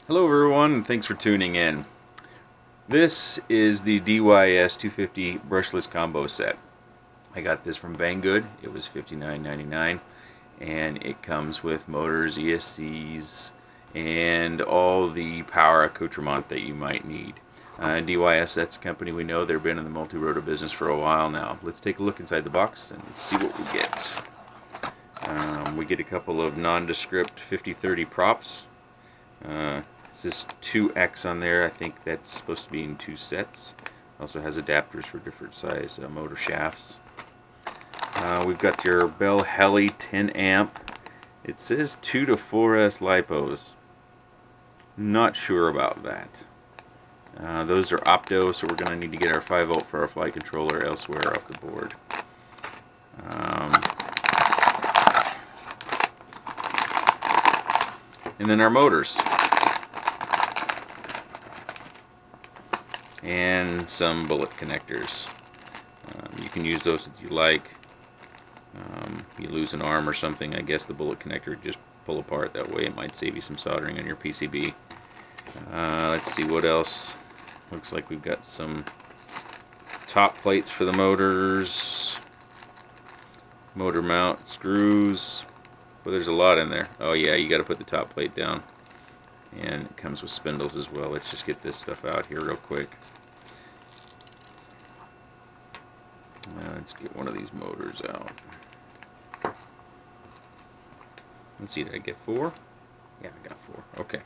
Hello everyone, and thanks for tuning in. This is the DYS 250 brushless combo set. I got this from Banggood. It was $59.99, and it comes with motors, ESCs, and all the power accoutrement that you might need. DYS, that's a company we know. They've been in the multi-rotor business for a while now. Let's take a look inside the box and see what we get. We get a couple of nondescript 50-30 props. It says 2X on there. I think that's supposed to be in 2 sets. Also has adapters for different size motor shafts. We've got your Bell Heli 10 amp. It says 2 to 4S lipos. Not sure about that. Those are opto, so we're going to need to get our 5 volt for our flight controller elsewhere off the board. And then our motors. And some bullet connectors. You can use those if you like. You lose an arm or something, I guess the bullet connector just pull apart. That way it might save you some soldering on your PCB. Let's see what else. Looks like we've got some top plates for the motors, motor mount screws. Well, there's a lot in there. Oh yeah, you got to put the top plate down, and it comes with spindles as well. Let's just get this stuff out here real quick. Let's get one of these motors out. Let's see, did I get 4? Yeah, I got 4. Okay.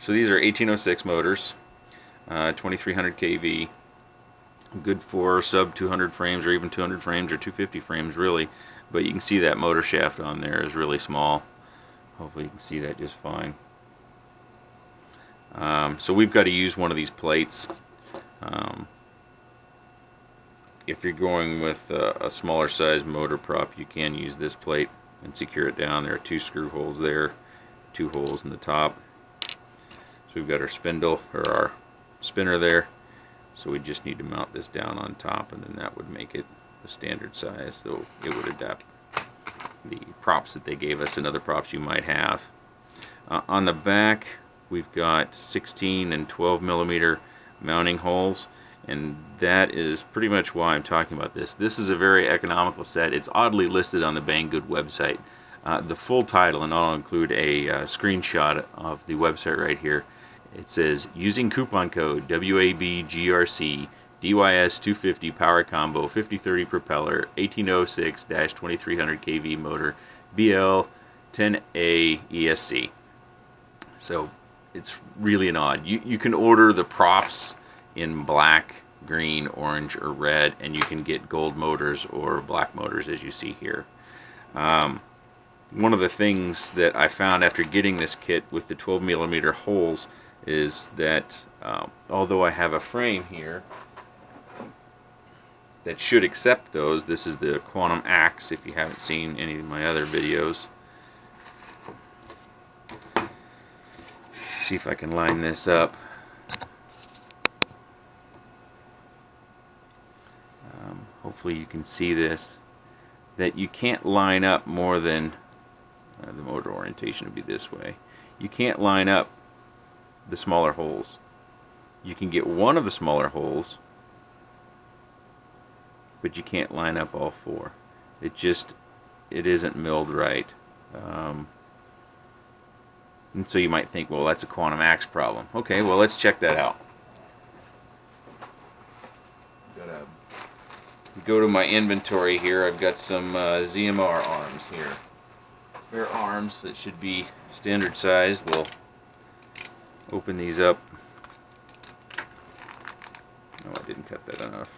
So these are 1806 motors, 2300 kV, good for sub 200 frames or even 200 frames or 250 frames really, but you can see that motor shaft on there is really small. Hopefully you can see that just fine. So we've got to use one of these plates. If you're going with a smaller size motor prop, you can use this plate and secure it down. There are 2 screw holes there, 2 holes in the top. So we've got our spindle, or our spinner there. So we just need to mount this down on top, and then that would make it the standard size, though it would adapt the props that they gave us and other props you might have. On the back, we've got 16 and 12 millimeter mounting holes, and that is pretty much why I'm talking about this. This is a very economical set. It's oddly listed on the Banggood website. The full title, and I'll include a screenshot of the website right here. It says, using coupon code WABGRC DYS 250 power combo 5030 propeller 1806-2300 kV motor BL 10A ESC. So it's really an odd. You can order the props in black, green, orange, or red, and you can get gold motors or black motors as you see here. One of the things that I found after getting this kit with the 12 millimeter holes is that although I have a frame here that should accept those, this is the Quantum Axe if you haven't seen any of my other videos. See if I can line this up. Hopefully you can see this, that you can't line up more than the motor orientation would be this way. You can't line up the smaller holes. You can get one of the smaller holes, but you can't line up all 4. It isn't milled right. And so you might think, well, that's a Quantum Axe problem. Okay, well, let's check that out. Go to my inventory here. I've got some ZMR arms here. Spare arms that should be standard sized. We'll open these up. Oh, I didn't cut that enough.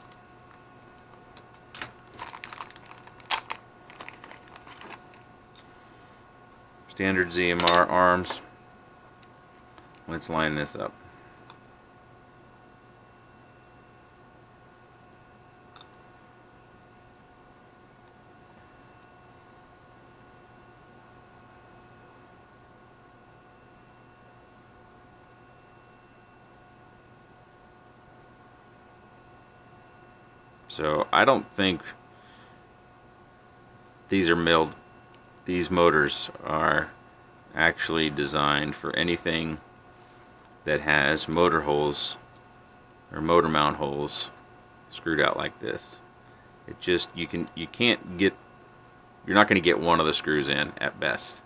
Standard ZMR arms. Let's line this up. So I don't think these motors are actually designed for anything that has motor holes or motor mount holes screwed out like this. It just, you're not going to get one of the screws in at best.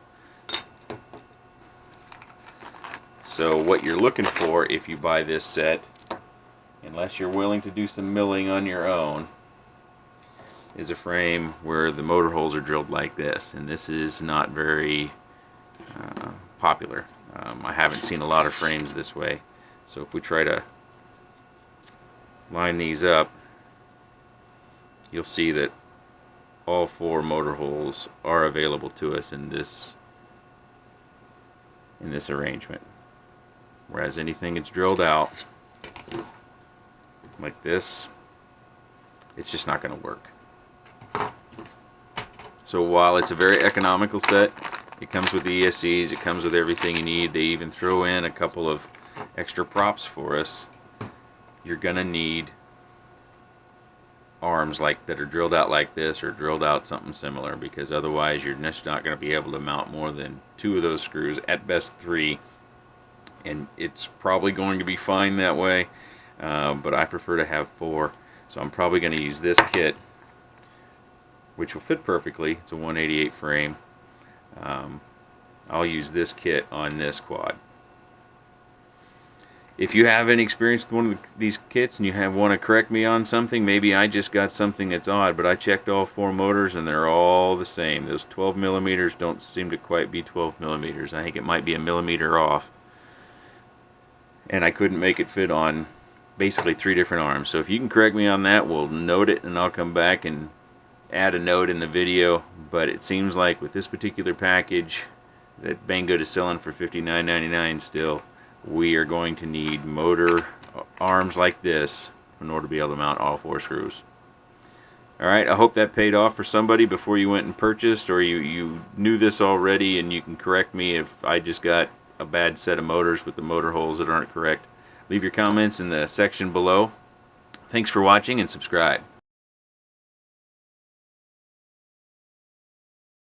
So what you're looking for if you buy this set, unless you're willing to do some milling on your own, is a frame where the motor holes are drilled like this, and this is not very popular. I haven't seen a lot of frames this way. So if we try to line these up, you'll see that all 4 motor holes are available to us in this arrangement. Whereas anything that's drilled out like this, it's just not going to work. So while it's a very economical set, it comes with the ESCs, it comes with everything you need. They even throw in a couple of extra props for us. You're going to need arms that are drilled out like this, or drilled out something similar, because otherwise you're just not going to be able to mount more than 2 of those screws, at best 3, and it's probably going to be fine that way, but I prefer to have 4. So I'm probably going to use this kit, which will fit perfectly. It's a 188 frame. I'll use this kit on this quad. If you have any experience with one of these kits and you want to correct me on something, maybe I just got something that's odd, but I checked all 4 motors and they're all the same. Those 12 millimeters don't seem to quite be 12 millimeters. I think it might be a millimeter off. And I couldn't make it fit on basically 3 different arms. So if you can correct me on that, we'll note it and I'll come back and add a note in the video. But it seems like with this particular package that Banggood is selling for $59.99 still, we are going to need motor arms like this in order to be able to mount all 4 screws. Alright, I hope that paid off for somebody before you went and purchased, or you knew this already, and you can correct me if I just got a bad set of motors with the motor holes that aren't correct. Leave your comments in the section below. Thanks for watching and subscribe.